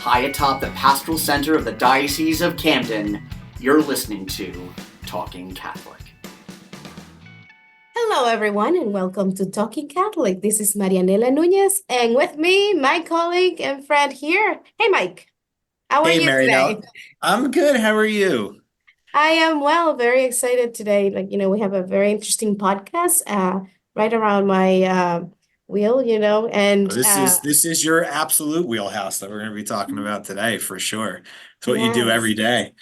high atop the pastoral center of the Diocese of Camden, you're listening to Talking Catholic. Hello, everyone, and welcome to Talking Catholic. This is Marianela Nunez, and with me, my colleague and friend here. Hey, Mike, how are Hey, you today? Marinelle. I'm good. How are you? I am well, very excited today. We have a very interesting podcast right around my wheel, and This is your absolute wheelhouse that we're going to be talking about today for sure. It's what you do yes. every day.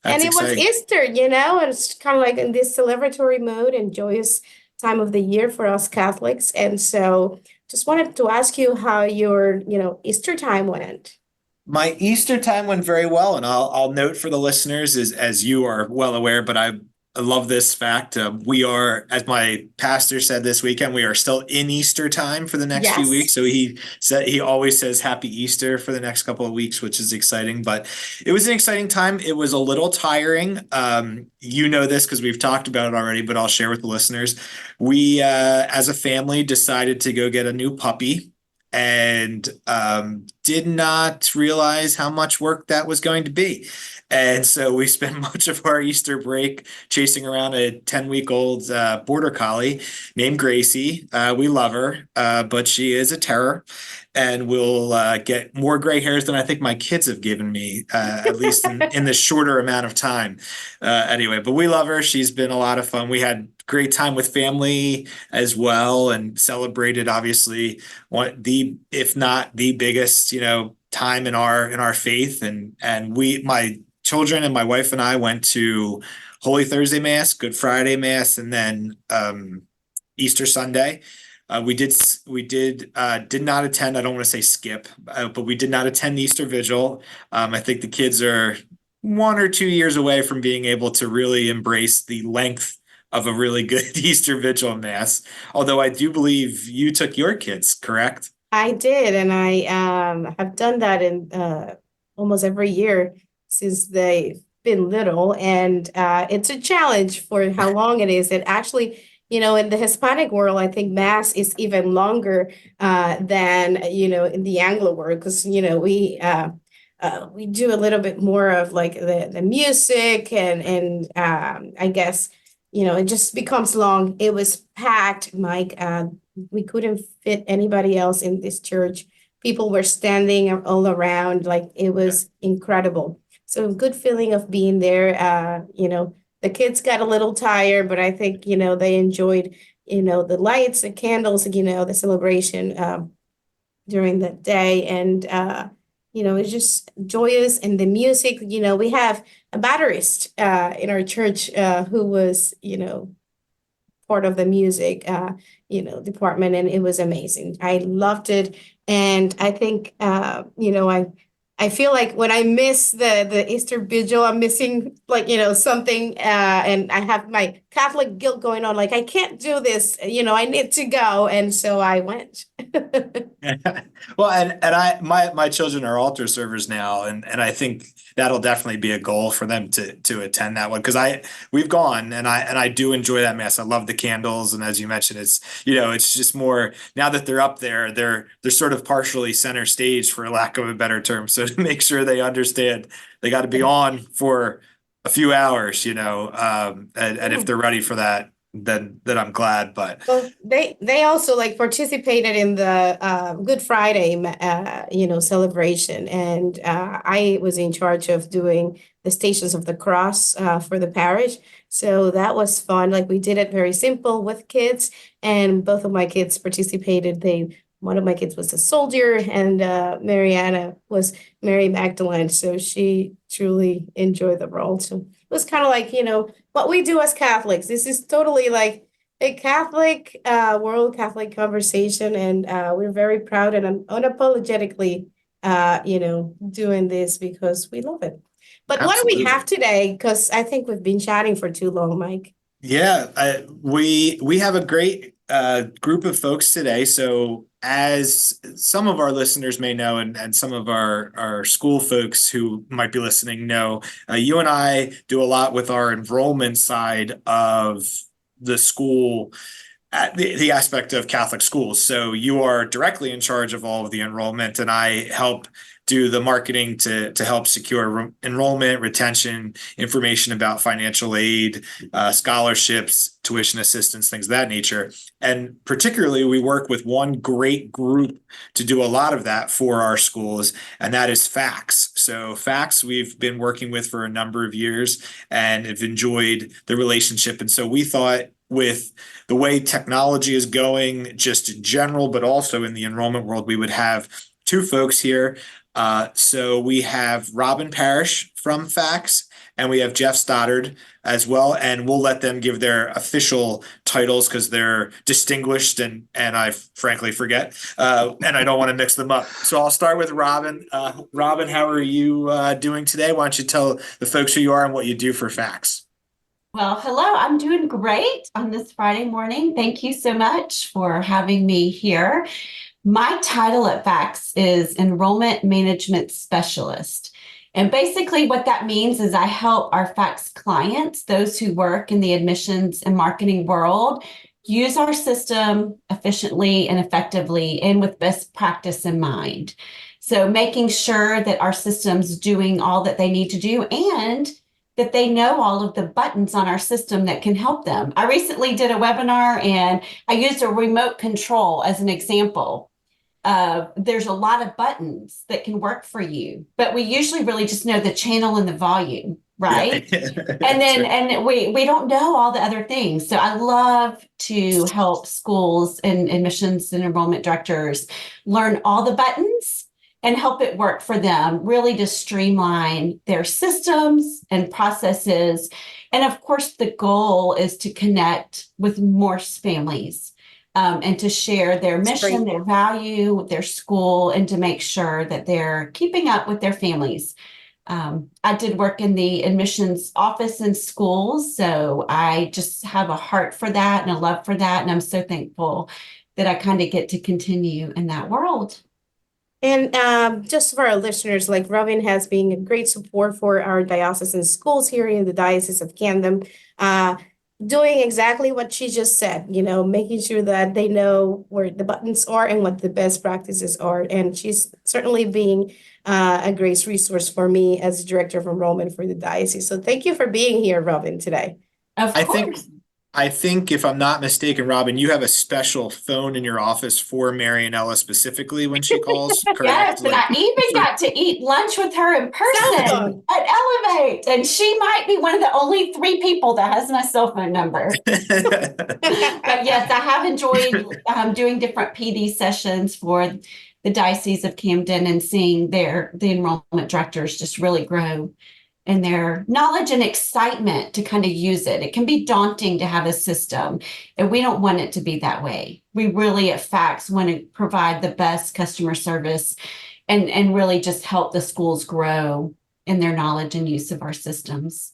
And That's it was exciting. Easter, and it's kind of like in this celebratory mode and joyous time of the year for us Catholics. And so just wanted to ask you how your, Easter time went. My Easter time went very well, and I'll note for the listeners, is as you are well aware, but I love this fact. We are, as my pastor said this weekend, we are still in Easter time for the next few Yes. weeks. So he said he always says Happy Easter for the next couple of weeks, which is exciting. But it was an exciting time. It was a little tiring. You know this because we've talked about it already, but I'll share with the listeners. We, as a family, decided to go get a new puppy and did not realize how much work that was going to be. And so we spent much of our Easter break chasing around a 10-week-old border collie named Gracie. We love her, but she is a terror and will get more gray hairs than I think my kids have given me, at least in the shorter amount of time. Anyway, but we love her. She's been a lot of fun. We had great time with family as well and celebrated, obviously, if not the biggest, time in our faith. And my children and my wife and I went to Holy Thursday Mass, Good Friday Mass, and then Easter Sunday. We did not attend. I don't want to say skip, but we did not attend the Easter Vigil. I think the kids are 1 or 2 years away from being able to really embrace the length of a really good Easter Vigil Mass. Although I do believe you took your kids, correct? I did, and I have done that in almost every year since they've been little, and it's a challenge for how long it is. It actually, in the Hispanic world, I think Mass is even longer than in the Anglo world because we do a little bit more of like the music and I guess it just becomes long. It was packed, Mike. We couldn't fit anybody else in this church. People were standing all around, like it was incredible. So good feeling of being there. The kids got a little tired, but I think, they enjoyed, the lights, the candles, the celebration during that day. And it's just joyous and the music, we have a batterist in our church who was, part of the music department, and it was amazing. I loved it. And I think I feel like when I miss the Easter Vigil, I'm missing like something, and I have my Catholic guilt going on. Like I can't do this, I need to go, and so I went. Well, and my children are altar servers now, and I think that'll definitely be a goal for them to attend that one because we've gone and I do enjoy that mass. I love the candles, and as you mentioned, it's just more now that they're up there, they're sort of partially center stage for lack of a better term. So to make sure they understand they got to be on for a few hours, and if they're ready for that, then I'm glad. But Well, they also like participated in the Good Friday, celebration, and I was in charge of doing the Stations of the Cross for the parish. So that was fun. Like we did it very simple with kids, and both of my kids participated. One of my kids was a soldier, and Mariana was Mary Magdalene. So she truly enjoyed the role. So it was kind of like, what we do as Catholics. This is totally like a Catholic, world Catholic conversation, and we're very proud and unapologetically, doing this because we love it. But what do we have absolutely. today? Because I think we've been chatting for too long, Mike. Yeah, we have a great group of folks today. So as some of our listeners may know, and some of our school folks who might be listening know, you and I do a lot with our enrollment side of the school, the aspect of Catholic schools. So you are directly in charge of all of the enrollment, and I help do the marketing to help secure enrollment, retention, information about financial aid, scholarships, tuition assistance, things of that nature. And particularly, we work with one great group to do a lot of that for our schools, and that is FACS. So FACS we've been working with for a number of years and have enjoyed the relationship. And so we thought, with the way technology is going, just in general, but also in the enrollment world, we would have two folks here. So we have Robin Parrish from FACS, and we have Jeff Stoddard as well. And we'll let them give their official titles because they're distinguished and I frankly forget. And I don't want to mix them up. So I'll start with Robin. Robin, how are you doing today? Why don't you tell the folks who you are and what you do for FACS? Well, hello, I'm doing great on this Friday morning. Thank you so much for having me here. My title at FACS is Enrollment Management Specialist. And basically what that means is I help our FACS clients, those who work in the admissions and marketing world, use our system efficiently and effectively and with best practice in mind. So making sure that our system's doing all that they need to do and that they know all of the buttons on our system that can help them. I recently did a webinar and I used a remote control as an example. There's a lot of buttons that can work for you, but we usually really just know the channel and the volume, right? Yeah. and we don't know all the other things. So I love to help schools and admissions and enrollment directors learn all the buttons and help it work for them, really to streamline their systems and processes. And of course, the goal is to connect with more families and to share their mission, their value, their school, and to make sure that they're keeping up with their families. I did work in the admissions office in schools, so I just have a heart for that and a love for that. And I'm so thankful that I kind of get to continue in that world. And just for our listeners, like Robin has been a great support for our diocesan schools here in the Diocese of Camden, doing exactly what she just said, making sure that they know where the buttons are and what the best practices are. And she's certainly being a great resource for me as Director of Enrollment for the Diocese. So thank you for being here, Robin, today. Of course. I think if I'm not mistaken, Robin, you have a special phone in your office for Marianella specifically when she calls, correct? Yes, and I even got to eat lunch with her in person at Elevate. And she might be one of the only 3 people that has my cell phone number. But yes, I have enjoyed doing different PD sessions for the Diocese of Camden and seeing the enrollment directors just really grow and their knowledge and excitement to kind of use it. It can be daunting to have a system, and we don't want it to be that way. We really at FACS want to provide the best customer service and really just help the schools grow in their knowledge and use of our systems.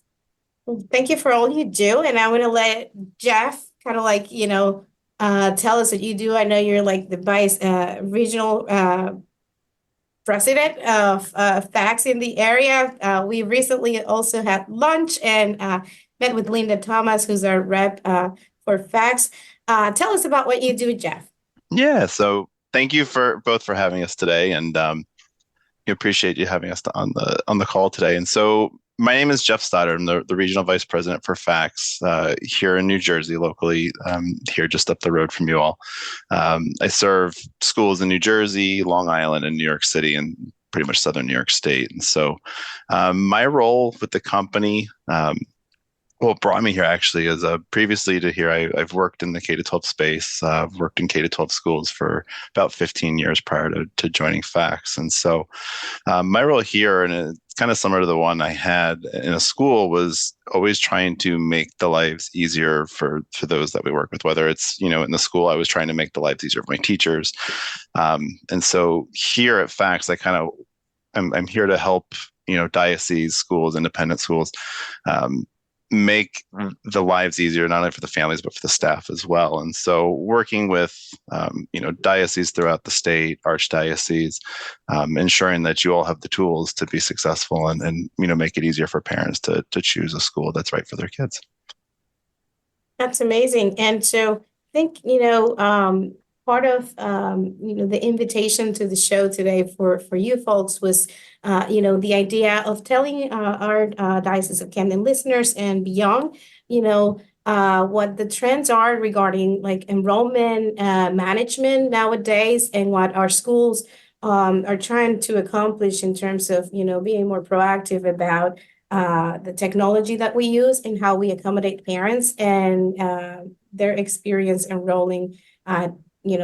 Thank you for all you do. And I want to let Jeff kind of tell us what you do. I know you're like the vice regional president of FACS in the area. We recently also had lunch and met with Linda Thomas, who's our rep for FACS. Tell us about what you do, Jeff. Yeah, so thank you for having us today, and we appreciate you having us on the call today. And so my name is Jeff Stoddard. I'm the regional vice president for FACS here in New Jersey, locally, here just up the road from you all. I serve schools in New Jersey, Long Island, and New York City, and pretty much southern New York State. And so my role with the company, what brought me here actually is previously to here, I've worked in the K-12 space. I've worked in K-12 schools for about 15 years prior to joining FACS. And so my role here, and it's kind of similar to the one I had in a school, was always trying to make the lives easier for those that we work with, whether it's, in the school, I was trying to make the lives easier for my teachers. And so here at FACS, I'm here to help, diocese schools, independent schools, make the lives easier, not only for the families, but for the staff as well. And so working with, dioceses throughout the state, archdioceses, ensuring that you all have the tools to be successful and make it easier for parents to choose a school that's right for their kids. That's amazing. And so I think, part of the invitation to the show today for you folks was the idea of telling our Diocese of Camden listeners and beyond, what the trends are regarding like enrollment management nowadays, and what our schools are trying to accomplish in terms of being more proactive about the technology that we use and how we accommodate parents and their experience enrolling at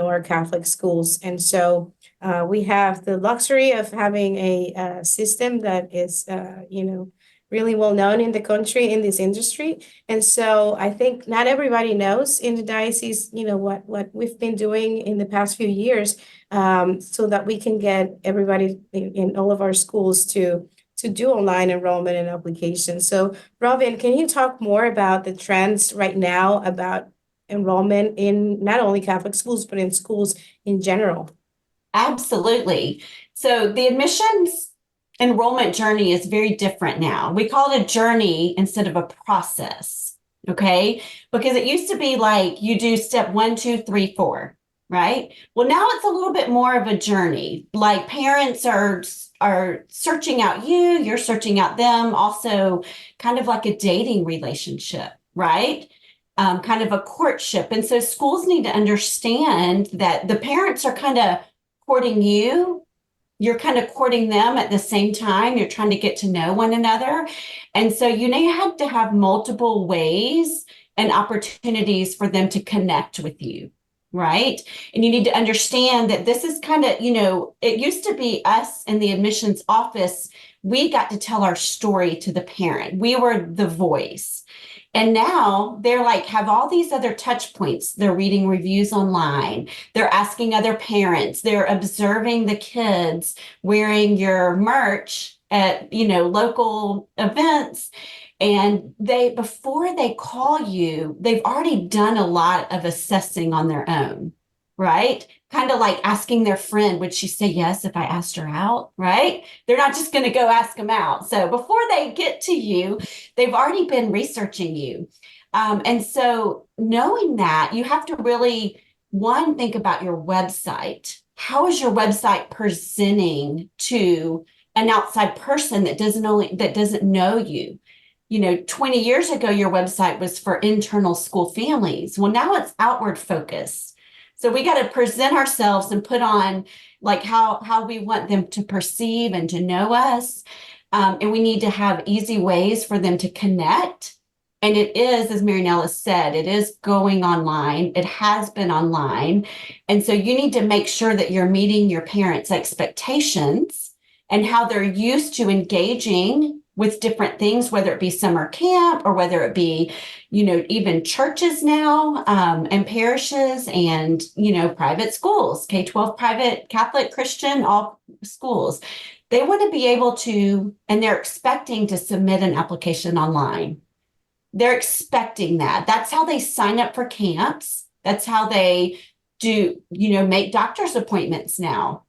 our Catholic schools. And so we have the luxury of having a system that is really well known in the country in this industry. And so I think not everybody knows in the diocese what we've been doing in the past few years, so that we can get everybody in all of our schools to do online enrollment and application. So Robin, can you talk more about the trends right now about enrollment in not only Catholic schools, but in schools in general? Absolutely. So the admissions enrollment journey is very different now. We call it a journey instead of a process. Okay. Because it used to be like you do step 1, 2, 3, 4, right? Well, now it's a little bit more of a journey. Like parents are searching out you, you're searching out them, also kind of like a dating relationship, right? Kind of a courtship. And so schools need to understand that the parents are kind of courting you. You're kind of courting them at the same time. You're trying to get to know one another. And so you have to have multiple ways and opportunities for them to connect with you, right? And you need to understand that this is kind of, it used to be us in the admissions office. We got to tell our story to the parent. We were the voice. And now they're like, have all these other touch points. They're reading reviews online. They're asking other parents. They're observing the kids wearing your merch at, local events. And before they call you, they've already done a lot of assessing on their own, right? Kind of like asking their friend, would she say yes if I asked her out, right? They're not just going to go ask them out. So before they get to you, they've already been researching you. And so knowing that, you have to really, one, think about your website. How is your website presenting to an outside person that doesn't know you? 20 years ago, your website was for internal school families. Well, now it's outward focused. So we got to present ourselves and put on like how we want them to perceive and to know us. And we need to have easy ways for them to connect. And it is, as Mary Nellis said, it is going online. It has been online. And so you need to make sure that you're meeting your parents' expectations and how they're used to engaging with different things, whether it be summer camp or whether it be, even churches now, and parishes and, private schools, K-12 private, Catholic, Christian, all schools. They want to be able to, and they're expecting to submit an application online. They're expecting that. That's how they sign up for camps. That's how they do, make doctor's appointments now.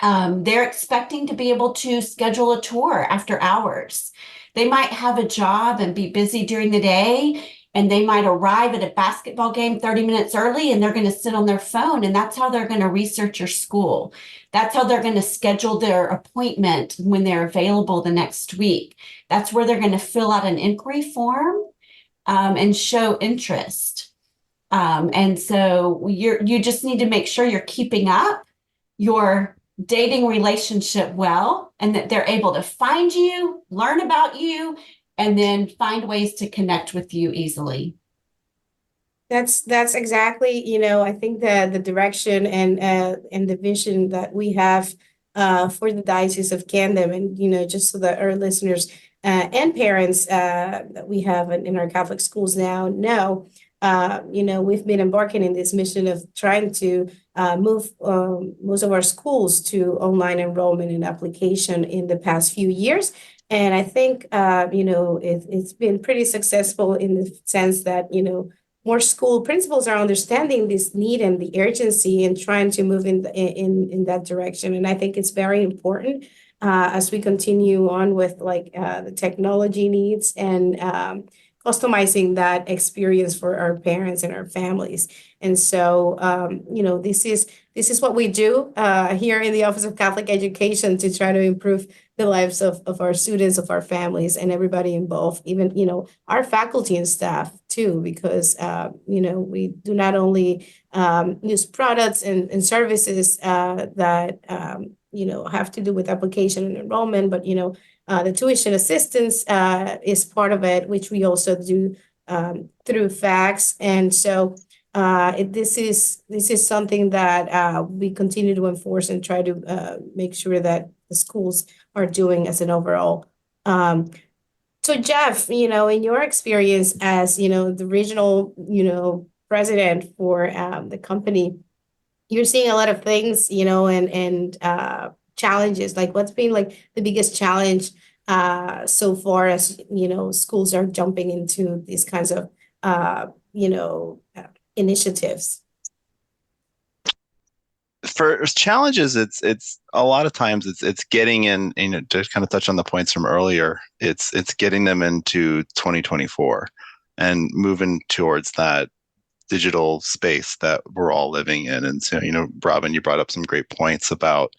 They're expecting to be able to schedule a tour after hours. They might have a job and be busy during the day, and they might arrive at a basketball game 30 minutes early, and they're going to sit on their phone, and that's how they're going to research your school. That's how they're going to schedule their appointment when they're available the next week. That's where they're going to fill out an inquiry form and show interest. And so you just need to make sure you're keeping up your dating relationship well, and that they're able to find you, learn about you, and then find ways to connect with you easily. That's exactly, I think that the direction and the vision that we have for the Diocese of Camden, and just so that our listeners and parents that we have in our Catholic schools now know, we've been embarking in this mission of trying to move most of our schools to online enrollment and application in the past few years. And I think, it's been pretty successful in the sense that, more school principals are understanding this need and the urgency and trying to move in that direction. And I think it's very important as we continue on with the technology needs and customizing that experience for our parents and our families. And so, this is what we do here in the Office of Catholic Education to try to improve the lives of our students, of our families, and everybody involved, even, our faculty and staff too, because, we do not only use products and services that, have to do with application and enrollment, but, the tuition assistance is part of it, which we also do through fax. And so this is something that we continue to enforce and try to make sure that the schools are doing as an overall. So Jeff, in your experience as, the regional, president for the company, you're seeing a lot of things, and challenges. Like, what's been like the biggest challenge so far as, schools are jumping into these kinds of, initiatives? For challenges, it's a lot of times it's getting in, to kind of touch on the points from earlier, it's getting them into 2024 and moving towards that digital space that we're all living in. And so, Robin, you brought up some great points about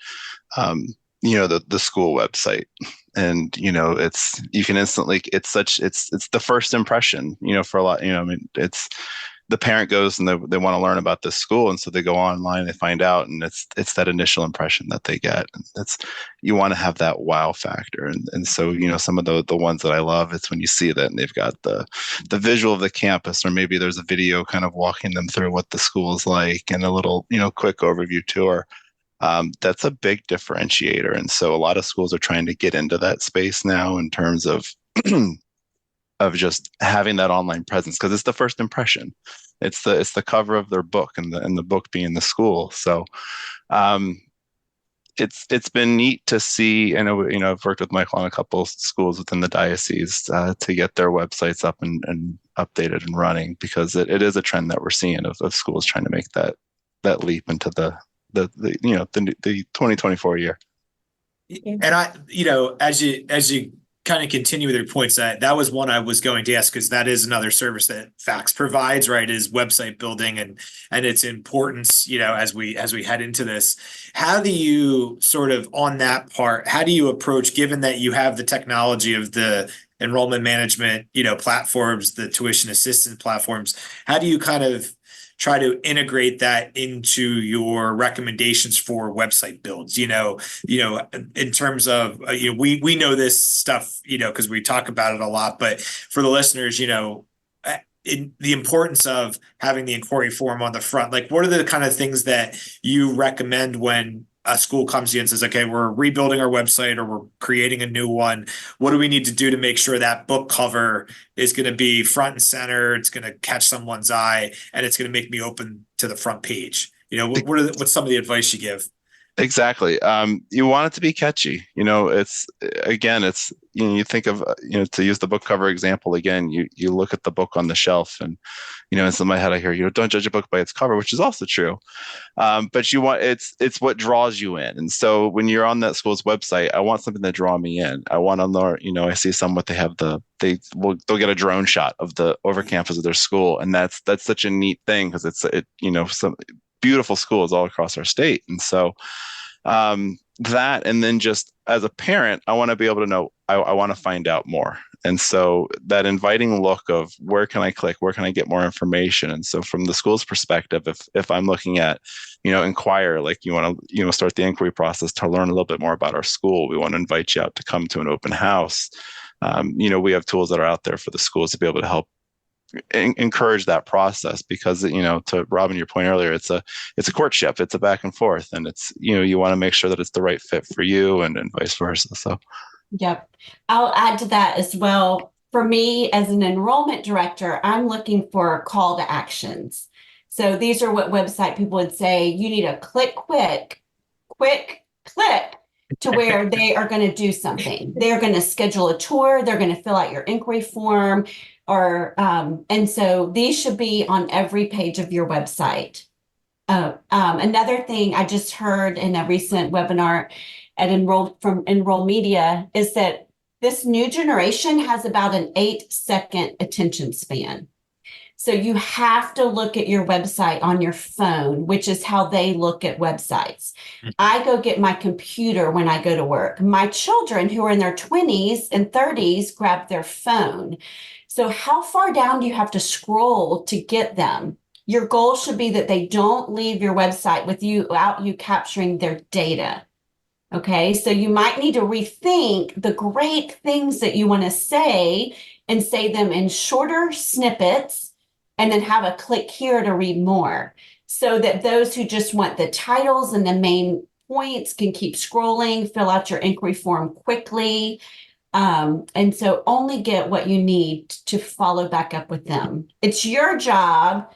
the school website. And it's you can instantly, it's the first impression, for a lot, it's the parent goes and they want to learn about this school, and so they go online, they find out, and it's that initial impression that they get. And you want to have that wow factor. And so, some of the ones that I love, it's when you see that and they've got the visual of the campus, or maybe there's a video kind of walking them through what the school is like and a little, quick overview tour. That's a big differentiator. And so a lot of schools are trying to get into that space now in terms of of just having that online presence, because it's the first impression. It's the cover of their book, and the book being the school. So it's been neat to see. I know, I've worked with Michael on a couple of schools within the diocese to get their websites up and updated and running, because it is a trend that we're seeing of schools trying to make that leap into the 2024 year. And as you kind of continue with your points, that was one I was going to ask, because that is another service that Fax provides, right? Is website building and its importance, as we head into this. How do you sort of, on that part, how do you approach, given that you have the technology of the enrollment management, platforms, the tuition assistance platforms, how do you kind of try to integrate that into your recommendations for website builds? In terms of, we know this stuff, because we talk about it a lot, but for the listeners, in the importance of having the inquiry form on the front, like, what are the kind of things that you recommend when a school comes to you and says, okay, we're rebuilding our website or we're creating a new one? What do we need to do to make sure that book cover is going to be front and center? It's going to catch someone's eye, and it's going to make me open to the front page. What's some of the advice you give? Exactly. You want it to be catchy. You think of, to use the book cover example again, you look at the book on the shelf, and, in my head, I hear, don't judge a book by its cover, which is also true. But it's what draws you in. And so when you're on that school's website, I want something that draw me in. I want to learn, I see some, what they have, they'll get a drone shot of the over campus of their school. And that's such a neat thing, because some beautiful schools all across our state. And so that, and then just as a parent, I want to be able to know, I want to find out more. And so that inviting look of, where can I click? Where can I get more information? And so from the school's perspective, if I'm looking at, inquire, like, you want to, start the inquiry process to learn a little bit more about our school, we want to invite you out to come to an open house. We have tools that are out there for the schools to be able to help encourage that process, because, to Robin, your point earlier, it's a courtship, it's a back and forth, and it's, you want to make sure that it's the right fit for you, and vice versa. So yep, I'll add to that as well. For me, as an enrollment director, I'm looking for call to actions. So these are what website people would say, you need a quick click to where they are going to do something. They're going to schedule a tour, they're going to fill out your inquiry form, and so these should be on every page of your website. Another thing I just heard in a recent webinar at Enroll Media is that this new generation has about an 8-second attention span. So you have to look at your website on your phone, which is how they look at websites. I go get my computer when I go to work. My children who are in their 20s and 30s grab their phone. So how far down do you have to scroll to get them? Your goal should be that they don't leave your website without you capturing their data. Okay, so you might need to rethink the great things that you want to say and say them in shorter snippets and then have a click here to read more so that those who just want the titles and the main points can keep scrolling, fill out your inquiry form quickly. And so only get what you need to follow back up with them. It's your job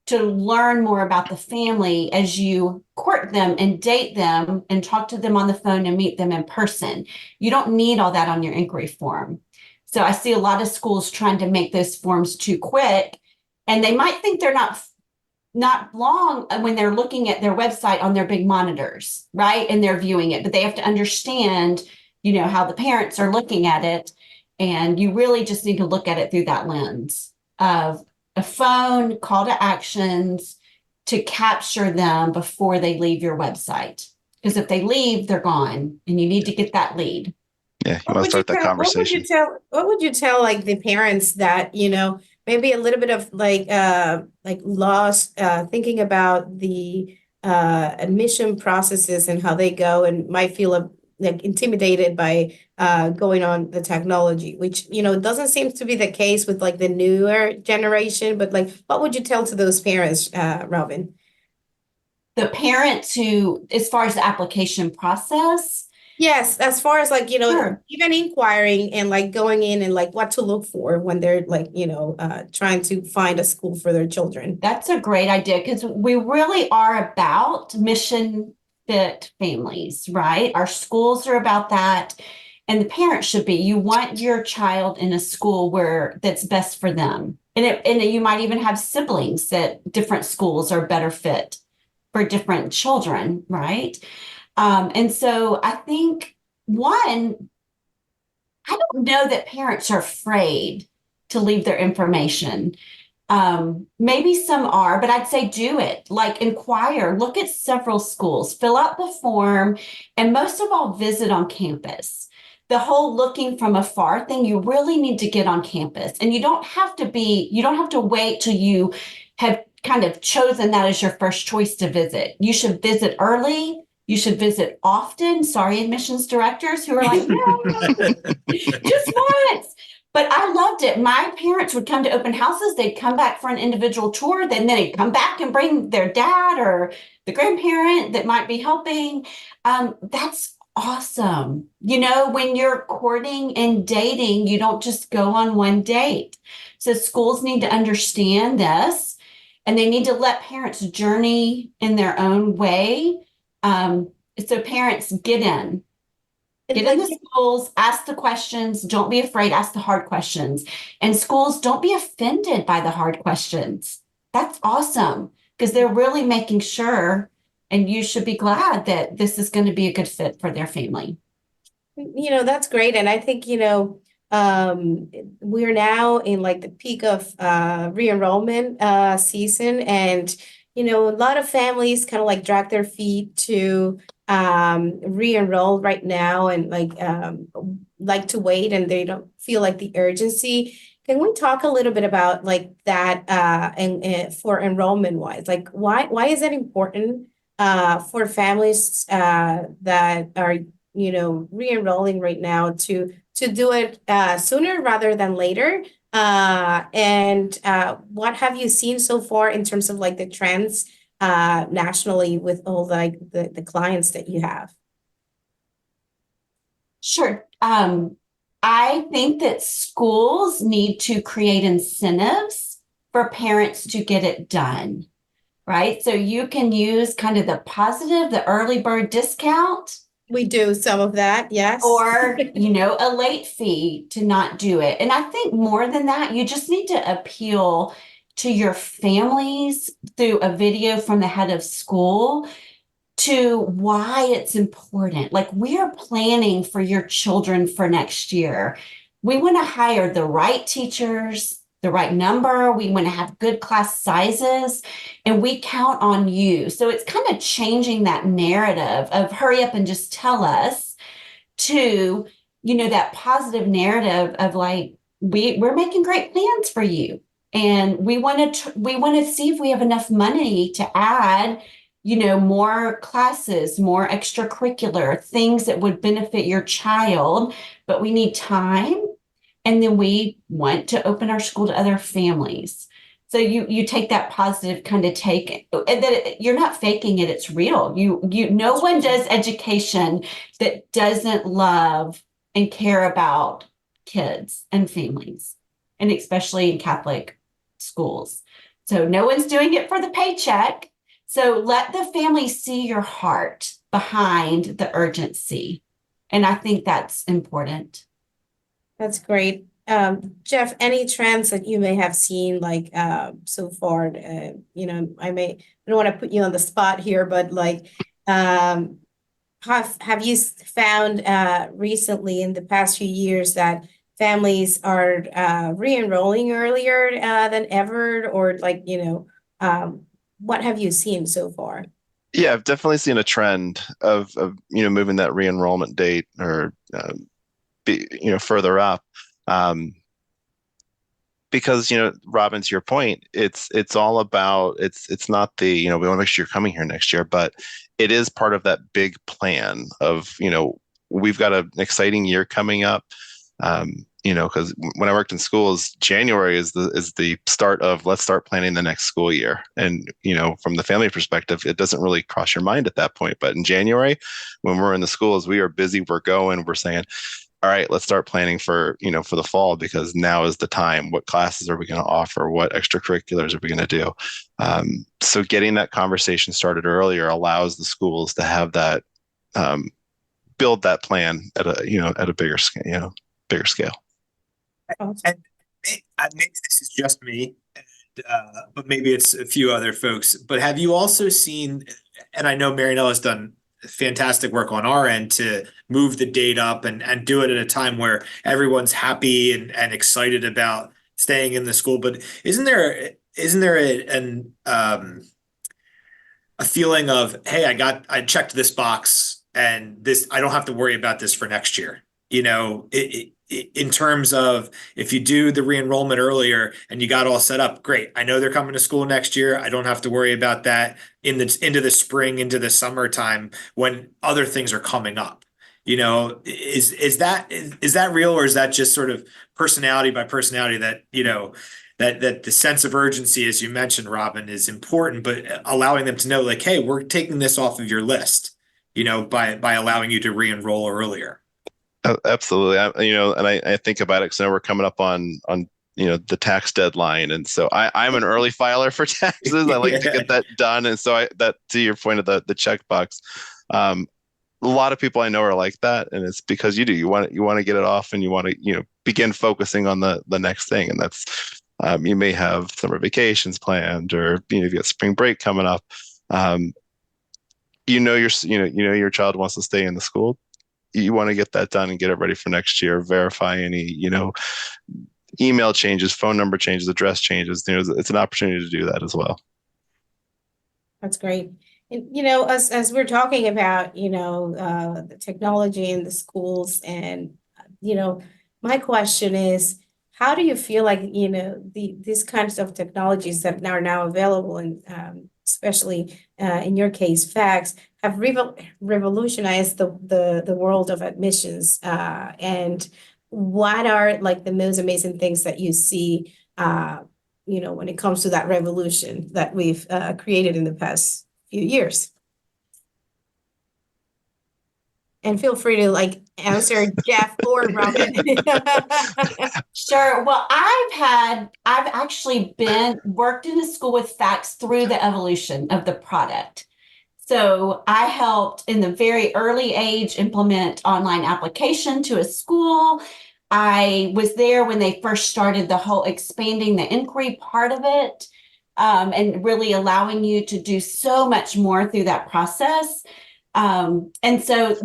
to learn more about the family as you court them and date them and talk to them on the phone and meet them in person. You don't need all that on your inquiry form. So I see a lot of schools trying to make those forms too quick, and they might think they're not long when they're looking at their website on their big monitors, right? And they're viewing it, but they have to understand, how the parents are looking at it. And you really just need to look at it through that lens of a phone, call to actions to capture them before they leave your website. Because if they leave, they're gone, and you need to get that lead. Yeah, you want to start that conversation. What would you tell like the parents that, maybe a little bit of like lost thinking about the admission processes and how they go and might feel like intimidated by going on the technology, which, doesn't seem to be the case with like the newer generation, but like, what would you tell to those parents, Robin? The parents who, as far as the application process. Yes, as far as like, Sure. even inquiring and like going in and like what to look for when they're like, trying to find a school for their children. That's a great idea because we really are about mission fit families, right? Our schools are about that. And the parents should be. You want your child in a school that's best for them. And you might even have siblings that different schools are better fit for different children, right? And so I think I don't know that parents are afraid to leave their information. Maybe some are, but I'd say do it. Like inquire, look at several schools, fill out the form, and most of all, visit on campus. The whole looking from afar thing, you really need to get on campus. And you don't have to wait till you have kind of chosen that as your first choice to visit. You should visit early. You should visit often. Sorry, admissions directors who are like, no, just once. But I loved it. My parents would come to open houses. They'd come back for an individual tour. Then they'd come back and bring their dad or the grandparent that might be helping. That's awesome. When you're courting and dating, you don't just go on one date. So schools need to understand this, and they need to let parents journey in their own way. So parents get in the schools, ask the questions, don't be afraid, ask the hard questions. And schools, don't be offended by the hard questions. That's awesome because they're really making sure, and you should be glad that this is going to be a good fit for their family. That's great. And I think, we're now in like the peak of re-enrollment season, and a lot of families kind of like drag their feet to re-enroll right now and like to wait, and they don't feel like the urgency. Can we talk a little bit about like that and for enrollment wise? Like why is it important for families that are re-enrolling right now to do it sooner rather than later? And what have you seen so far in terms of like the trends nationally with all like the clients that you have? Sure. I think that schools need to create incentives for parents to get it done, right? So you can use kind of the early bird discount. We do some of that, yes. Or, a late fee to not do it. And I think more than that, you just need to appeal to your families through a video from the head of school to why it's important. Like, we're planning for your children for next year. We want to hire the right teachers, the right number. We want to have good class sizes, and we count on you. So it's kind of changing that narrative of hurry up and just tell us to, that positive narrative of like, we're making great plans for you. And we want to see if we have enough money to add more classes, more extracurricular things that would benefit your child, but we need time. And then we want to open our school to other families. So you take that positive kind of take, and that you're not faking it, it's real. No one does education that doesn't love and care about kids and families, and especially in Catholic schools. So no one's doing it for the paycheck. So let the family see your heart behind the urgency. And I think that's important. That's great. Jeff, any trends that you may have seen like so far? I don't want to put you on the spot here, but like have you found recently in the past few years that families are re-enrolling earlier than ever, or like, what have you seen so far? Yeah, I've definitely seen a trend of moving that re-enrollment date or further up. Because Robin, to your point, it's all about it's not the we want to make sure you're coming here next year, but it is part of that big plan of we've got an exciting year coming up. Because when I worked in schools, January is the start of let's start planning the next school year. And, from the family perspective, it doesn't really cross your mind at that point. But in January, when we're in the schools, we are busy, we're going, we're saying, all right, let's start planning for the fall, because now is the time. What classes are we going to offer? What extracurriculars are we going to do? So getting that conversation started earlier allows the schools to have that, build that plan at a bigger scale, And maybe this is just me, but maybe it's a few other folks. But have you also seen, and I know Marianella has done fantastic work on our end to move the date up and do it at a time where everyone's happy and excited about staying in the school. But isn't there a feeling of, hey, I checked this box and this, I don't have to worry about this for next year. In terms of if you do the re-enrollment earlier and you got all set up, great. I know they're coming to school next year. I don't have to worry about that into the spring, into the summertime when other things are coming up. Is that real, or is that just sort of personality by personality that that the sense of urgency, as you mentioned, Robin, is important, but allowing them to know like, hey, we're taking this off of your list, by allowing you to re-enroll earlier. Absolutely. I think about it because we're coming up on the tax deadline, and so I'm an early filer for taxes. I like to get that done, and so that, to your point of the checkbox, a lot of people I know are like that, and it's because you want to get it off, and you want to begin focusing on the next thing, and that's you may have summer vacations planned, or you've got spring break coming up. Your child wants to stay in the school. You want to get that done and get it ready for next year. Verify any, email changes, phone number changes, address changes. It's an opportunity to do that as well. That's great. And, as we're talking about, the technology in the schools, and, my question is, how do you feel like, these kinds of technologies that are now available, and especially in your case, FACS, have revolutionized the world of admissions, and what are like the most amazing things that you see when it comes to that revolution that we've created in the past few years? And feel free to like answer Jeff or Robin. Sure. Well, I've actually worked in a school with FACS through the evolution of the product. So I helped in the very early age implement online application to a school. I was there when they first started the whole expanding the inquiry part of it. and really allowing you to do so much more through that process. And so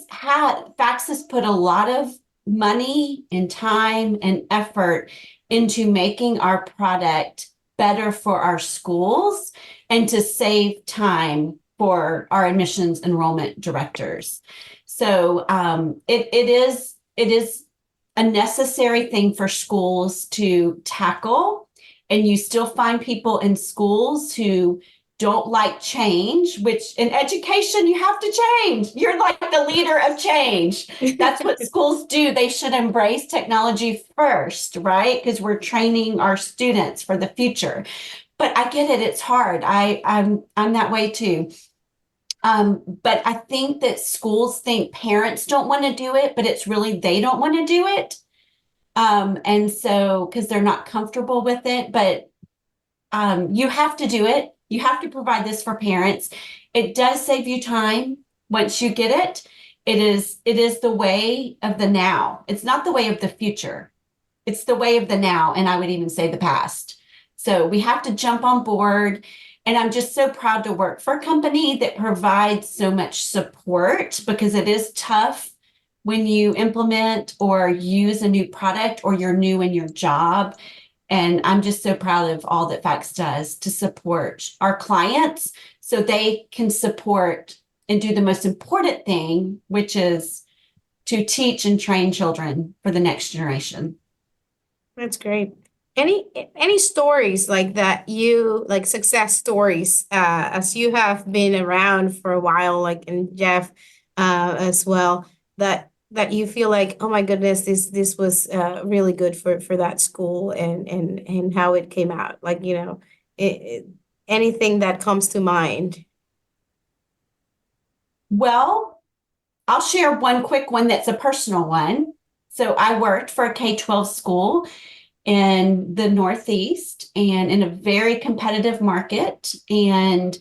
Fax has put a lot of money and time and effort into making our product better for our schools and to save time for our admissions enrollment directors. So it is a necessary thing for schools to tackle. And you still find people in schools who don't like change, which in education, you have to change. You're like the leader of change. That's what schools do. They should embrace technology first, right? Because we're training our students for the future. But I get it. It's hard. I'm that way too. But I think that schools think parents don't want to do it, but it's really they don't want to do it. And so because they're not comfortable with it, but you have to do it. You have to provide this for parents. It does save you time once you get it. It is the way of the now. It's not the way of the future. It's the way of the now, and I would even say the past. So we have to jump on board. And I'm just so proud to work for a company that provides so much support, because it is tough when you implement or use a new product or you're new in your job. And I'm just so proud of all that Fax does to support our clients so they can support and do the most important thing, which is to teach and train children for the next generation. That's great. Any stories like that, you like success stories, as you have been around for a while, like, and Jeff as well, that you feel like, oh my goodness, this was really good for that school, and how it came out, like, anything that comes to mind. Well, I'll share one quick one that's a personal one. So I worked for a K-12 school in the Northeast and in a very competitive market. And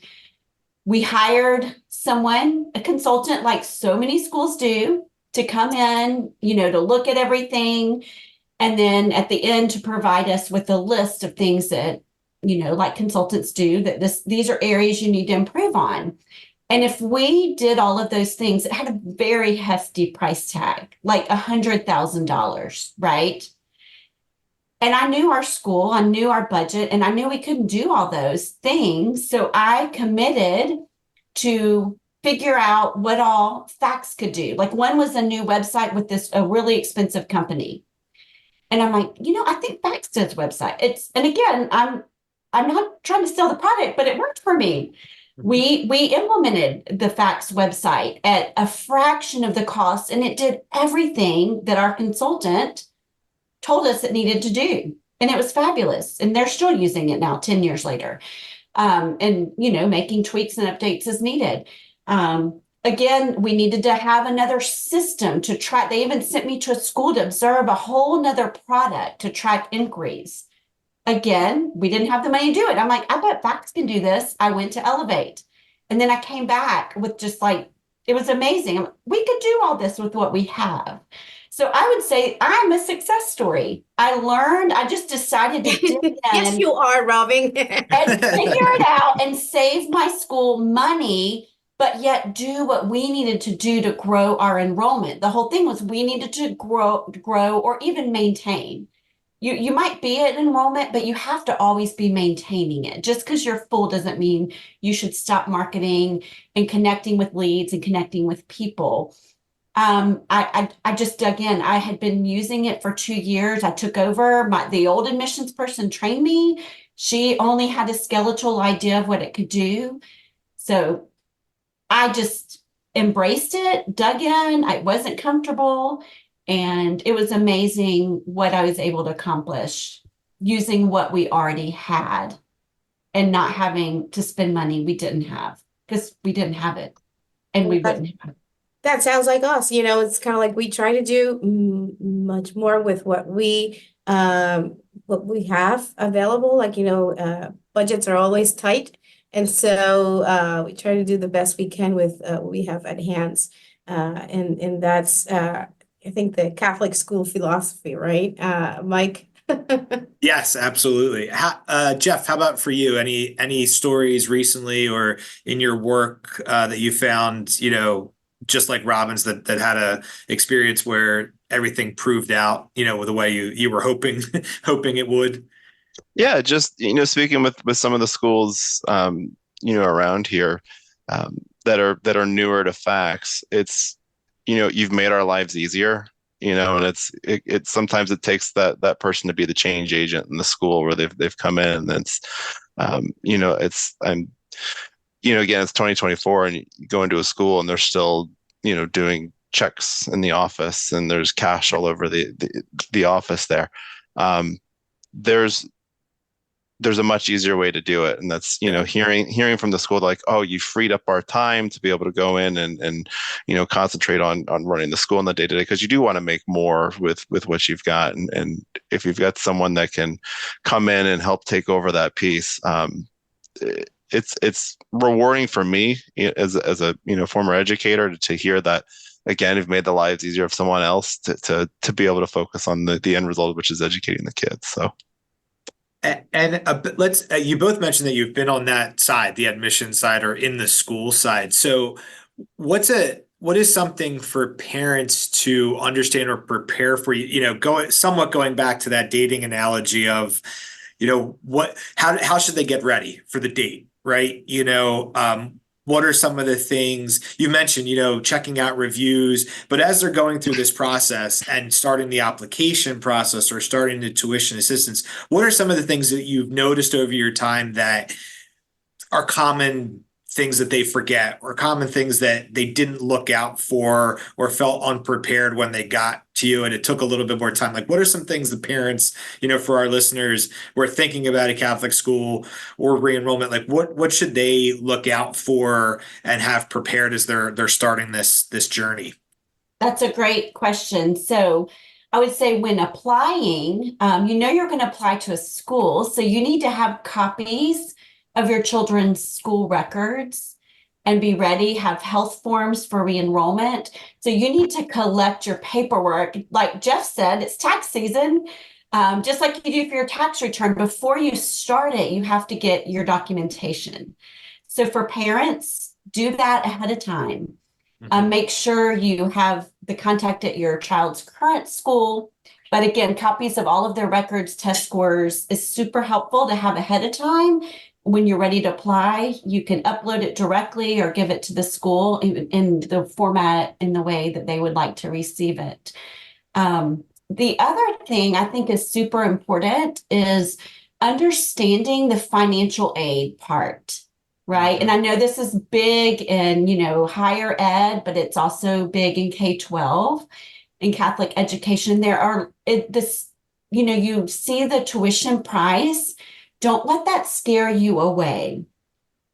we hired someone, a consultant, like so many schools do, to come in, to look at everything. And then at the end, to provide us with a list of things that, like consultants do, that these are areas you need to improve on. And if we did all of those things, it had a very hefty price tag, like $100,000, right? And I knew our school, I knew our budget, and I knew we couldn't do all those things. So I committed to figure out what all Fax could do. Like, one was a new website with a really expensive company. And I'm like, I think Fax does website. And again, I'm not trying to sell the product, but it worked for me. We implemented the Fax website at a fraction of the cost, and it did everything that our consultant told us it needed to do. And it was fabulous. And they're still using it now, 10 years later. And, making tweaks and updates as needed. Again, we needed to have another system to track. They even sent me to a school to observe a whole nother product to track inquiries. Again, we didn't have the money to do it. I'm like, I bet Fax can do this. I went to Elevate. And then I came back with just like, it was amazing. We could do all this with what we have. So I would say I'm a success story. I just decided to dig in. Yes, you are, Robin. And figure it out and save my school money, but yet do what we needed to do to grow our enrollment. The whole thing was we needed to grow or even maintain. You might be at enrollment, but you have to always be maintaining it. Just because you're full doesn't mean you should stop marketing and connecting with leads and connecting with people. I just dug in. I had been using it for 2 years. I took over. The old admissions person trained me. She only had a skeletal idea of what it could do. So I just embraced it, dug in. I wasn't comfortable. And it was amazing what I was able to accomplish using what we already had and not having to spend money we didn't have, because we didn't have it and we wouldn't have it. That sounds like us. It's kind of like we try to do much more with what we have available. Like, budgets are always tight. And so we try to do the best we can with what we have at hands. And that's, I think, the Catholic school philosophy, right? Mike? Yes, absolutely. Jeff, how about for you? Any stories recently or in your work that you found, just like Robin's that had a experience where everything proved out, the way you were hoping hoping it would? Yeah, just speaking with some of the schools around here that are newer to facts, it's you've made our lives easier, and it sometimes it takes that person to be the change agent in the school where they've come in, and it's it's I'm again, it's 2024 and you go into a school and they're still doing checks in the office and there's cash all over the office there. um, there's there's a much easier way to do it, and that's hearing from the school like, oh, you freed up our time to be able to go in and concentrate on running the school in the day to day, because you do want to make more with what you've got, and if you've got someone that can come in and help take over that piece, it's rewarding for me as a former educator to hear that. Again, you've made the lives easier of someone else to be able to focus on the end result, which is educating the kids. So. And let's you both mentioned that you've been on that side, the admission side or in the school side. So what is something for parents to understand or prepare for, going back to that dating analogy of, how should they get ready for the date, right? What are some of the things you mentioned, checking out reviews, but as they're going through this process and starting the application process or starting the tuition assistance, what are some of the things that you've noticed over your time that are common things that they forget or common things that they didn't look out for or felt unprepared when they got to you and it took a little bit more time? Like, what are some things the parents, for our listeners who are thinking about a Catholic school or re-enrollment, like what should they look out for and have prepared as they're starting this journey? That's a great question. So I would say when applying, you're going to apply to a school, so you need to have copies of your children's school records and be ready, have health forms for re-enrollment. So you need to collect your paperwork. Like Jeff said, it's tax season. Just like you do for your tax return, before you start it, you have to get your documentation. So for parents, do that ahead of time. Make sure you have the contact at your child's current school. But again, copies of all of their records, test scores is super helpful to have ahead of time. When you're ready to apply, you can upload it directly or give it to the school in the format, in the way that they would like to receive it. The other thing I think is super important is understanding the financial aid part. Right. And I know this is big in, higher ed, but it's also big in K-12 in Catholic education. You see the tuition price. Don't let that scare you away.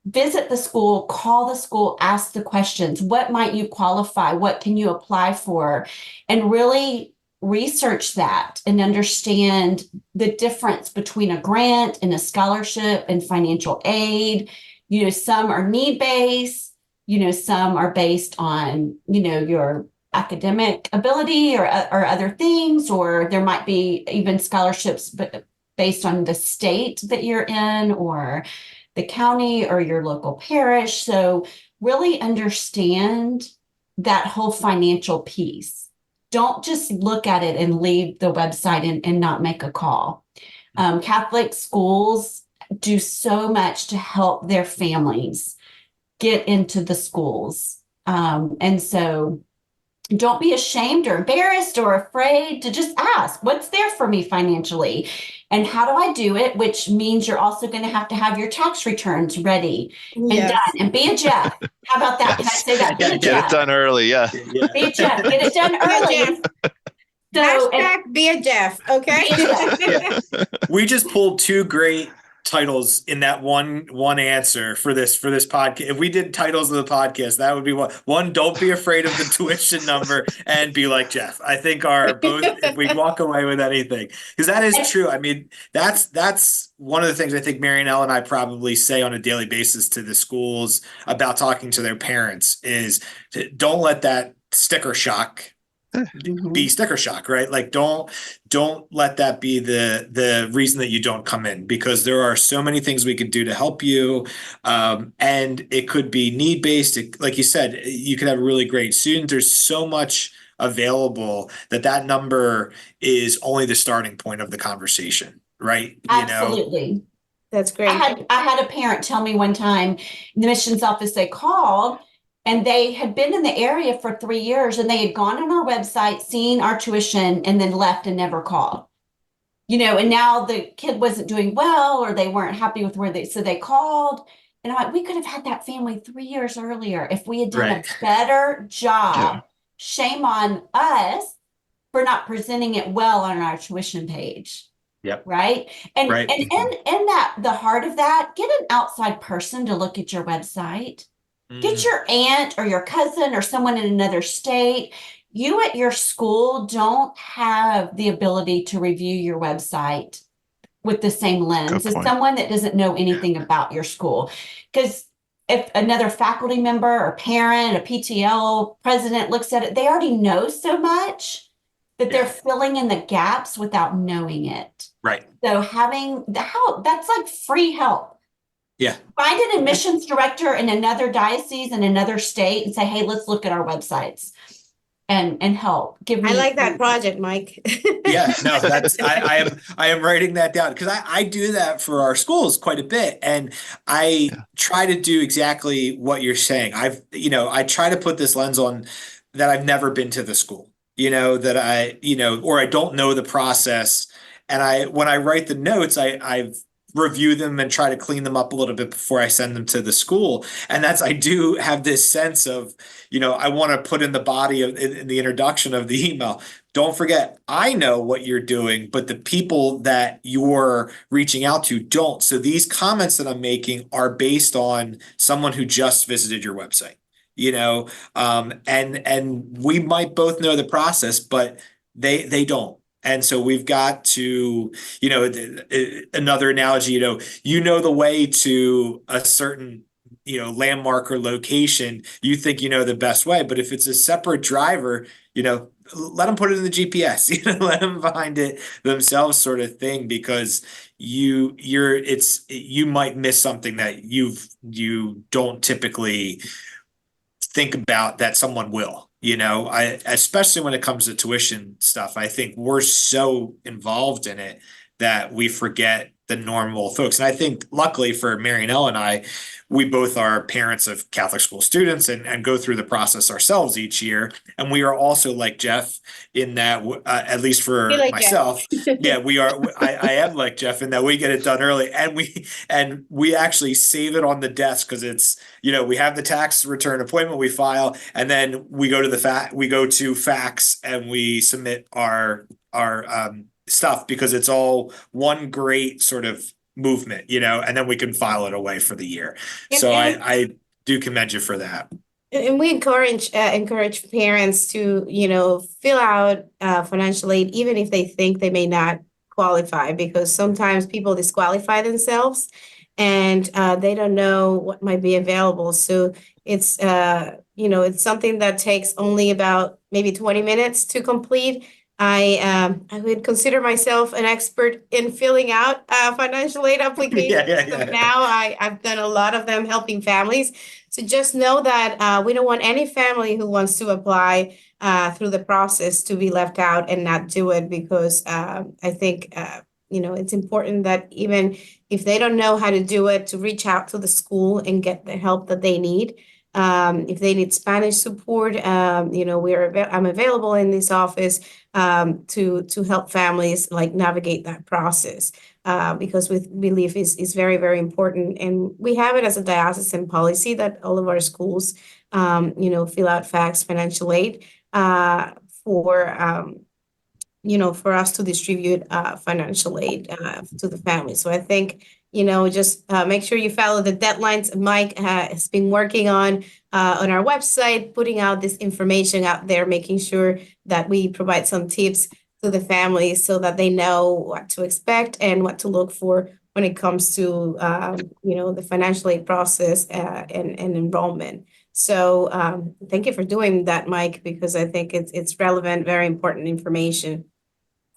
Visit the school, call the school, ask the questions. What might you qualify? What can you apply for? And really research that and understand the difference between a grant and a scholarship and financial aid. Some are need-based, some are based on, your academic ability or other things, or there might be even scholarships based on the state that you're in or the county or your local parish. So really understand that whole financial piece. Don't just look at it and leave the website and not make a call. Catholic schools do so much to help their families get into the schools. And so don't be ashamed or embarrassed or afraid to just ask, what's there for me financially? And how do I do it? Which means you're also going to have your tax returns ready and done. And be a Jeff. How about that? Yes. Can I say that? Be a Get Jeff. it done early. Yeah. Be a Jeff. Get it done early. So, Hashtag be a Jeff, okay? We just pulled two great titles in that one answer for this podcast. If we did titles of the podcast, that would be one, don't be afraid of the tuition number, and be like Jeff. I think are both, if we walk away with anything, because that is true. I mean, that's one of the things I think Marianelle and I probably say on a daily basis to the schools about talking to their parents is don't let that sticker shock be sticker shock, right? Like don't don't let that be the reason that you don't come in, because there are so many things we could do to help you. And it could be need-based. Like you said, you could have a really great student. There's so much available that number is only the starting point of the conversation, right? Absolutely. That's great. I had a parent tell me one time in the admissions office, they called and they had been in the area for 3 years and they had gone on our website, seen our tuition, and then left and never called. And now the kid wasn't doing well or they weren't happy with so they called. And I'm like, we could have had that family 3 years earlier if we had done Right. a better job. Yeah. Shame on us for not presenting it well on our tuition page. Yep. Right. And Right. and in that the heart of that, get an outside person to look at your website. Get your aunt or your cousin or someone in another state. You at your school don't have the ability to review your website with the same lens Good as point. someone that doesn't know anything about your school. Because if another faculty member or parent, a PTL president looks at it, they already know so much that they're filling in the gaps without knowing it. Right. So having the help, that's like free help. Yeah. Find an admissions director in another diocese in another state and say, hey, let's look at our websites and help. Give me. I like that project, Mike. Yeah, no, that's I am writing that down because I do that for our schools quite a bit, and I try to do exactly what you're saying. I try to put this lens on that I've never been to the school, that or I don't know the process, and when I write the notes, I've review them and try to clean them up a little bit before I send them to the school. And I do have this sense of, I want to put in the body of in the introduction of the email. Don't forget, I know what you're doing, but the people that you're reaching out to don't. So these comments that I'm making are based on someone who just visited your website, and we might both know the process, but they don't. And so we've got to, another analogy, the way to a certain, landmark or location, you think you know the best way. But if it's a separate driver, let them put it in the GPS, let them find it themselves, sort of thing, because you might miss something that you don't typically think about that someone will. Especially when it comes to tuition stuff, I think we're so involved in it that we forget the normal folks. And I think luckily for Marianelle and I, we both are parents of Catholic school students and go through the process ourselves each year. And we are also like Jeff in that, at least for Like myself, yeah, we are. I am like Jeff in that we get it done early, and we actually save it on the desk because it's, we have the tax return appointment, we file, and then we go to fax and we submit our stuff because it's all one great sort of movement, and then we can file it away for the year. So I do commend you for that. And we encourage parents to, fill out financial aid, even if they think they may not qualify, because sometimes people disqualify themselves and they don't know what might be available. So it's, it's something that takes only about maybe 20 minutes to complete. I would consider myself an expert in filling out financial aid applications. Yeah. Now I've done a lot of them helping families. So just know that we don't want any family who wants to apply through the process to be left out and not do it, because I think it's important that even if they don't know how to do it, to reach out to the school and get the help that they need. If they need Spanish support, I'm available in this office to help families navigate that process, because we believe is very, very important. And we have it as a diocesan policy that all of our schools, fill out FACS financial aid for us to distribute financial aid to the family. So I think, just make sure you follow the deadlines Mike has been working on our website, putting out this information out there, making sure that we provide some tips to the families so that they know what to expect and what to look for when it comes to, the financial aid process and enrollment. So thank you for doing that, Mike, because I think it's relevant, very important information.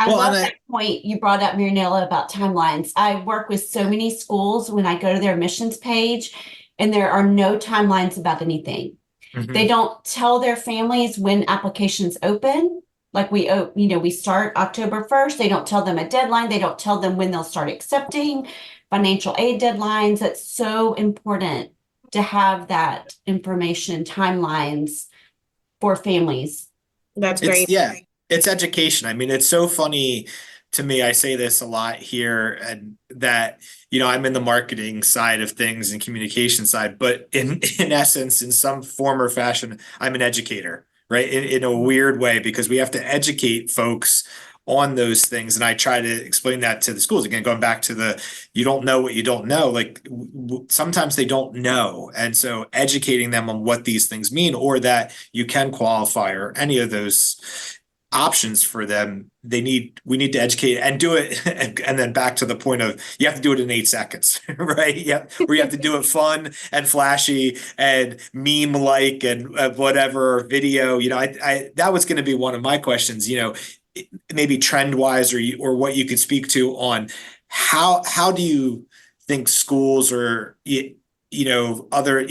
I Well, love and that point you brought up, Marianella, about timelines. I work with so many schools when I go to their missions page, and there are no timelines about anything. They don't tell their families when applications open. Like we start October 1st. They don't tell them a deadline. They don't tell them when they'll start accepting financial aid deadlines. That's so important to have that information, timelines for families. That's It's great. yeah, it's education. I mean, it's so funny to me. I say this a lot here, and that I'm in the marketing side of things and communication side, but in essence, in some form or fashion, I'm an educator, right? In a weird way, because we have to educate folks on those things, and I try to explain that to the schools. Again, going back to the you don't know what you don't know. Like sometimes they don't know, and so educating them on what these things mean, or that you can qualify, or any of those options for them. We need to educate and do it. And then back to the point of you have to do it in 8 seconds, right? Yeah. Where you have to do it fun and flashy and meme like and whatever video, that was going to be one of my questions, maybe trend wise, or what you could speak to on how do you think schools or, other,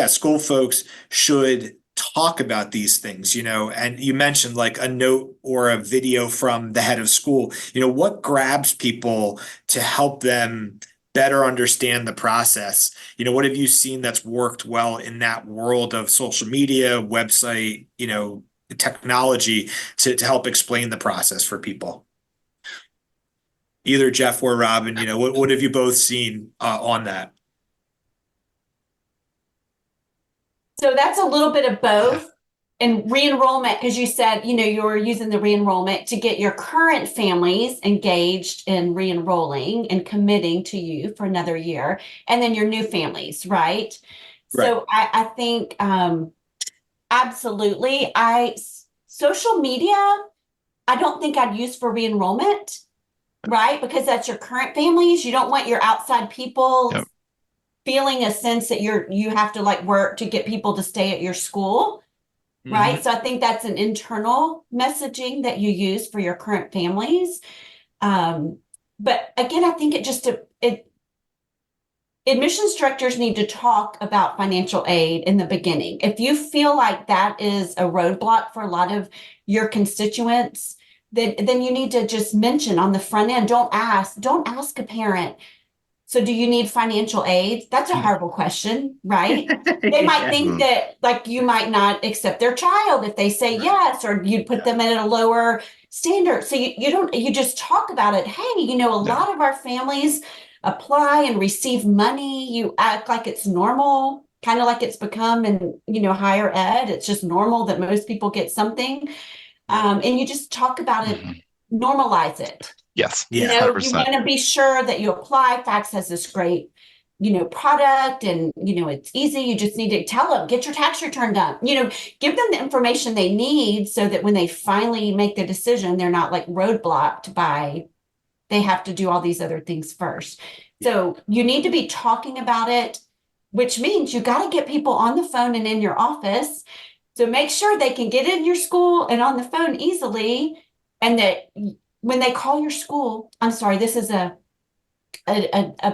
school folks should talk about these things, and you mentioned like a note or a video from the head of school, what grabs people to help them better understand the process? What have you seen that's worked well in that world of social media, website, technology to help explain the process for people? Either Jeff or Robin, what have you both seen on that? So that's a little bit of both. And re-enrollment, because you said, you're using the re-enrollment to get your current families engaged in re-enrolling and committing to you for another year, and then your new families, right? Right. So I think absolutely. Social media, I don't think I'd use for re-enrollment, right? Because that's your current families. You don't want your outside people Yep. feeling a sense that you have to like work to get people to stay at your school. Right. So I think that's an internal messaging that you use for your current families. But again, I think admissions directors need to talk about financial aid in the beginning. If you feel like that is a roadblock for a lot of your constituents, then you need to just mention on the front end. Don't ask a parent, so do you need financial aid? That's a horrible question, right? They might think that like you might not accept their child if they say yes, or you'd put them at a lower standard. So you just talk about it. Hey, a lot of our families apply and receive money. You act like it's normal, kind of like it's become in, higher ed. It's just normal that most people get something. And you just talk about it, normalize it. Yes. Yeah. You 100%. want to be sure that you apply. Fax has this great, product, and, it's easy. You just need to tell them, get your tax return done, give them the information they need so that when they finally make the decision, they're not like roadblocked by, they have to do all these other things first. So you need to be talking about it, which means you got to get people on the phone and in your office. So make sure they can get in your school and on the phone easily, and that when they call your school, I'm sorry, this is a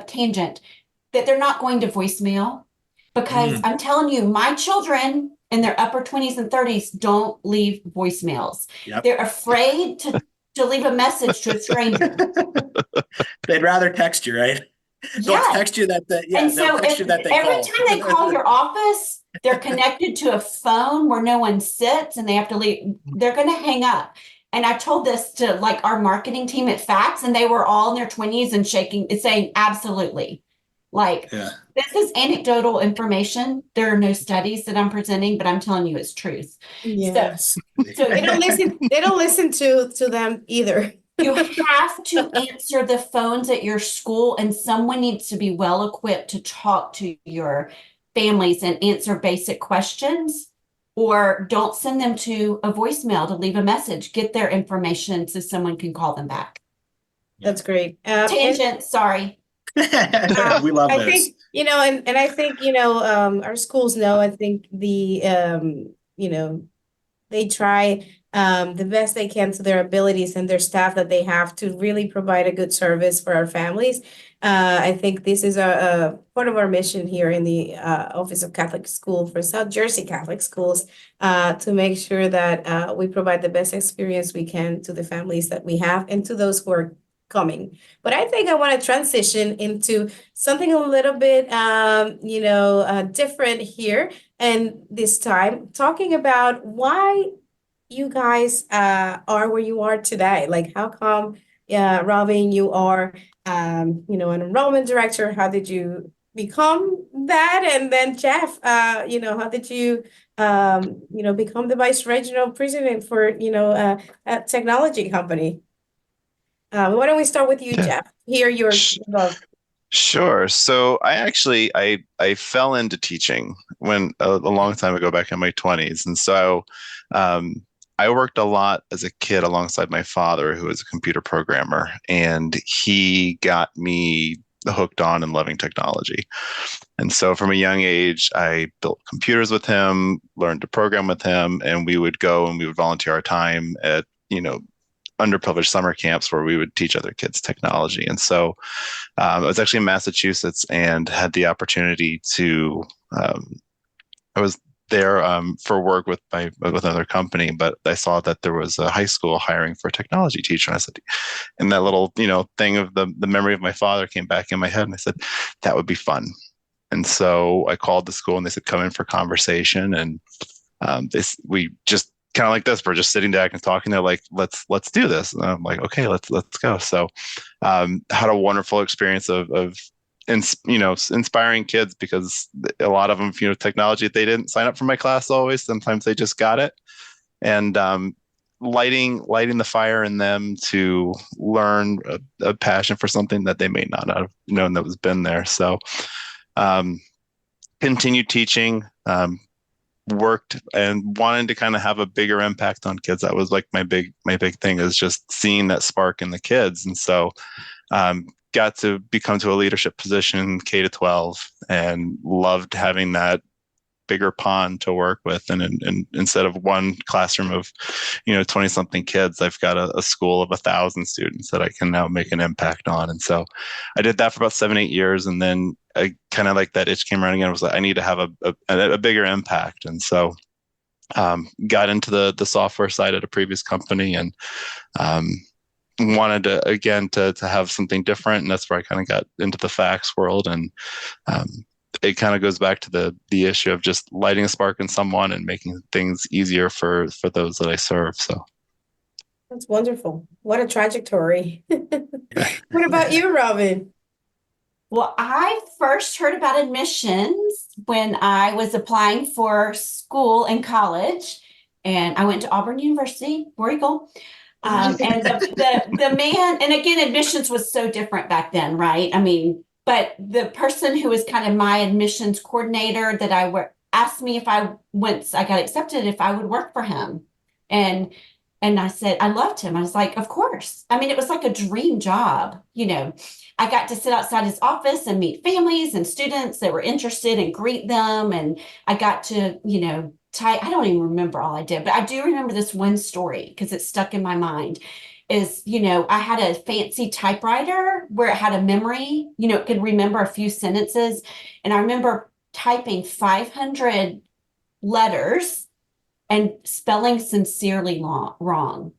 tangent, that they're not going to voicemail, because I'm telling you, my children in their upper 20s and 30s don't leave voicemails. Yep. They're afraid to leave a message to a stranger. They'd rather text you, right? They'll Yes. text you that And so they'll text you that they every called. time they call your office, they're connected to a phone where no one sits and they have to leave. They're going to hang up. And I told this to like our marketing team at Fax, and they were all in their 20s and saying, absolutely. Like, this is anecdotal information. There are no studies that I'm presenting, but I'm telling you it's truth. Yes. So They don't listen to them either. you have to answer the phones at your school, and someone needs to be well equipped to talk to your families and answer basic questions, or don't send them to a voicemail to leave a message. Get their information so someone can call them back. That's great. Tangent, sorry. We love I those. think, and I think, our schools know, I think they try the best they can to their abilities and their staff that they have to really provide a good service for our families. I think this is a part of our mission here in the Office of Catholic School for South Jersey Catholic Schools, to make sure that we provide the best experience we can to the families that we have and to those who are coming. But I think I want to transition into something a little bit, different here. And this time, talking about why you guys are where you are today. Like, how come, Robin, you are, an enrollment director? How did you become that? And then Jeff, how did you, become the vice regional president for, a technology company? Why don't we start with you, Yeah. Jeff? Hear your Sh- love. Sure. So I fell into teaching when a long time ago, back in my 20s. And so I worked a lot as a kid alongside my father, who was a computer programmer, and he got me hooked on and loving technology. And so from a young age, I built computers with him, learned to program with him, and we would go and we would volunteer our time at, underprivileged summer camps where we would teach other kids technology. And so I was actually in Massachusetts and had the opportunity to, I was there for work with another company, but I saw that there was a high school hiring for a technology teacher. And I said, and that little, thing of the memory of my father came back in my head. And I said, that would be fun. And so I called the school and they said, come in for conversation. And we just kind of like this, we're just sitting back and talking. They're like, let's do this. And I'm like, okay, let's go. So had a wonderful experience of inspiring kids, because a lot of them, technology, they didn't sign up for my class always. Sometimes they just got it. And lighting the fire in them to learn a passion for something that they may not have known that was been there. So continued teaching, worked and wanted to kind of have a bigger impact on kids. That was like my big thing, is just seeing that spark in the kids. And so got to become to a leadership position K to 12 and loved having that bigger pond to work with. And instead of one classroom of 20 something kids, I've got a school of 1,000 students that I can now make an impact on. And so I did that for about 7-8 years, and then I kind of like that itch came around again. I was like, I need to have a bigger impact. And so got into the software side at a previous company, and wanted to again to have something different. And that's where I kind of got into the fax world. And it kind of goes back to the issue of just lighting a spark in someone and making things easier for those that I serve. So That's wonderful. What a trajectory. What about you, Robin? Well, I first heard about admissions when I was applying for school in college, and I went to Auburn University, War Eagle. And the man, and again, admissions was so different back then, right? I mean, but the person who was kind of my admissions coordinator that asked me once I got accepted, if I would work for him. And I said, I loved him. I was like, of course. I mean, it was like a dream job. I got to sit outside his office and meet families and students that were interested and greet them. And I got to, I don't even remember all I did, but I do remember this one story because it stuck in my mind. Is, I had a fancy typewriter where it had a memory, it could remember a few sentences. And I remember typing 500 letters and spelling sincerely wrong.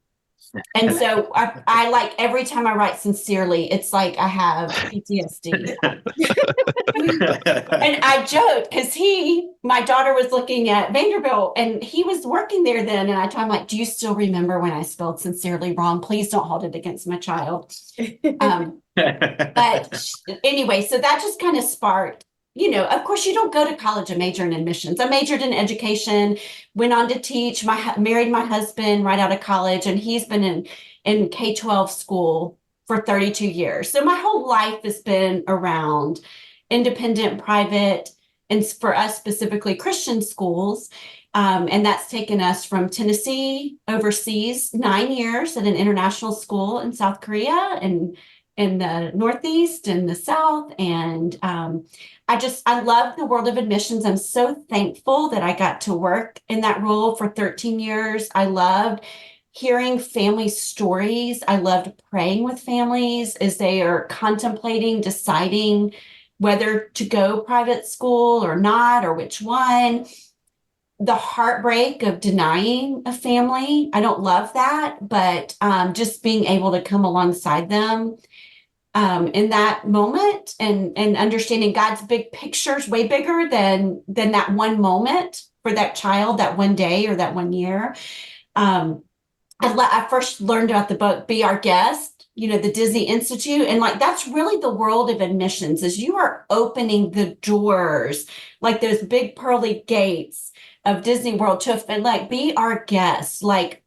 And so I like every time I write sincerely, it's like I have PTSD. And I joked because my daughter was looking at Vanderbilt and he was working there then. And I told him, like, do you still remember when I spelled sincerely wrong? Please don't hold it against my child. But anyway, so that just kind of sparked, of course, you don't go to college and major in admissions. I majored in education, went on to teach, married my husband right out of college, and he's been in K-12 school for 32 years. So my whole life has been around independent, private, and for us specifically Christian schools. And that's taken us from Tennessee overseas, 9 years at an international school in South Korea, and in the Northeast and the South. And I love the world of admissions. I'm so thankful that I got to work in that role for 13 years. I loved hearing family stories. I loved praying with families as they are contemplating, deciding whether to go private school or not, or which one. The heartbreak of denying a family. I don't love that, but just being able to come alongside them in that moment, and understanding God's big picture is way bigger than that one moment for that child, that one day or that one year. I first learned about the book Be Our Guest, the Disney Institute, and like that's really the world of admissions, is you are opening the doors, like those big pearly gates of Disney World, to like be our guest, like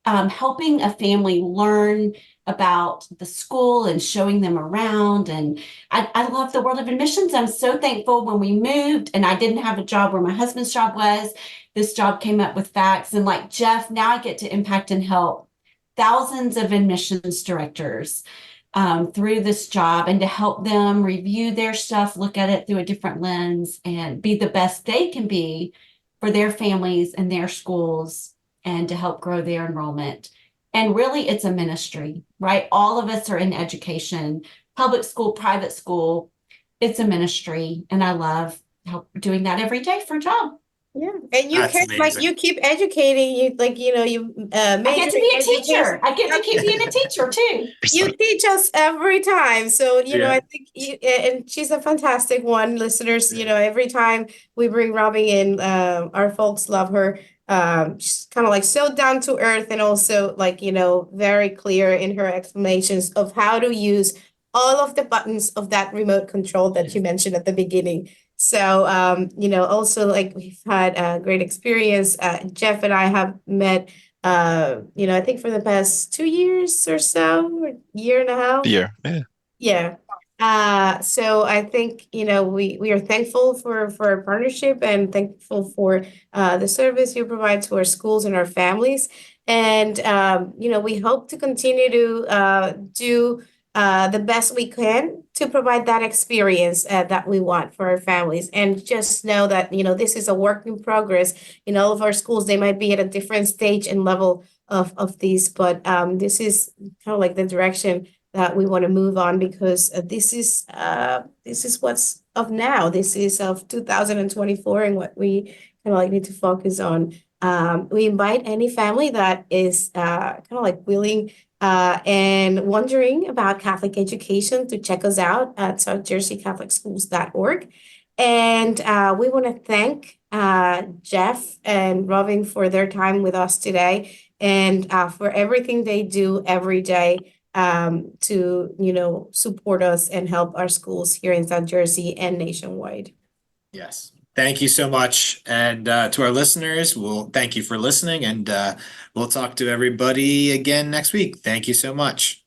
helping a family learn about the school and showing them around. And I love the world of admissions. I'm so thankful when we moved and I didn't have a job where my husband's job was. This job came up with Facts, and like Jeff, now I get to impact and help thousands of admissions directors through this job, and to help them review their stuff, look at it through a different lens, and be the best they can be for their families and their schools, and to help grow their enrollment. And really, it's a ministry, right? All of us are in education, public school, private school. It's a ministry, and I love doing that every day for a job. Yeah, and you That's can amazing. you keep educating. You I get to be a teacher. I get to keep being a teacher too. You teach us every time. So, Yeah. I think and she's a fantastic one, listeners. Every time we bring Robbie in, our folks love her. She's kind of like so down to earth, and also like, very clear in her explanations of how to use all of the buttons of that remote control that you mentioned at the beginning. So, also like we've had a great experience. Jeff and I have met, I think for the past 2 years or so, or year and a half. Yeah. Yeah. So I think, we are thankful for our partnership, and thankful for the service you provide to our schools and our families. And, we hope to continue to do the best we can to provide that experience that we want for our families. And just know that, this is a work in progress. In all of our schools, they might be at a different stage and level of these, but this is kind of like the direction that we want to move on, because this is what's of now. This is of 2024, and what we kind of like need to focus on. We invite any family that is kind of like willing and wondering about Catholic education to check us out at southjerseycatholicschools.org. And we want to thank Jeff and Robin for their time with us today, and for everything they do every day to support us and help our schools here in South Jersey and nationwide. Yes. Thank you so much. And to our listeners, we'll thank you for listening, and we'll talk to everybody again next week. Thank you so much.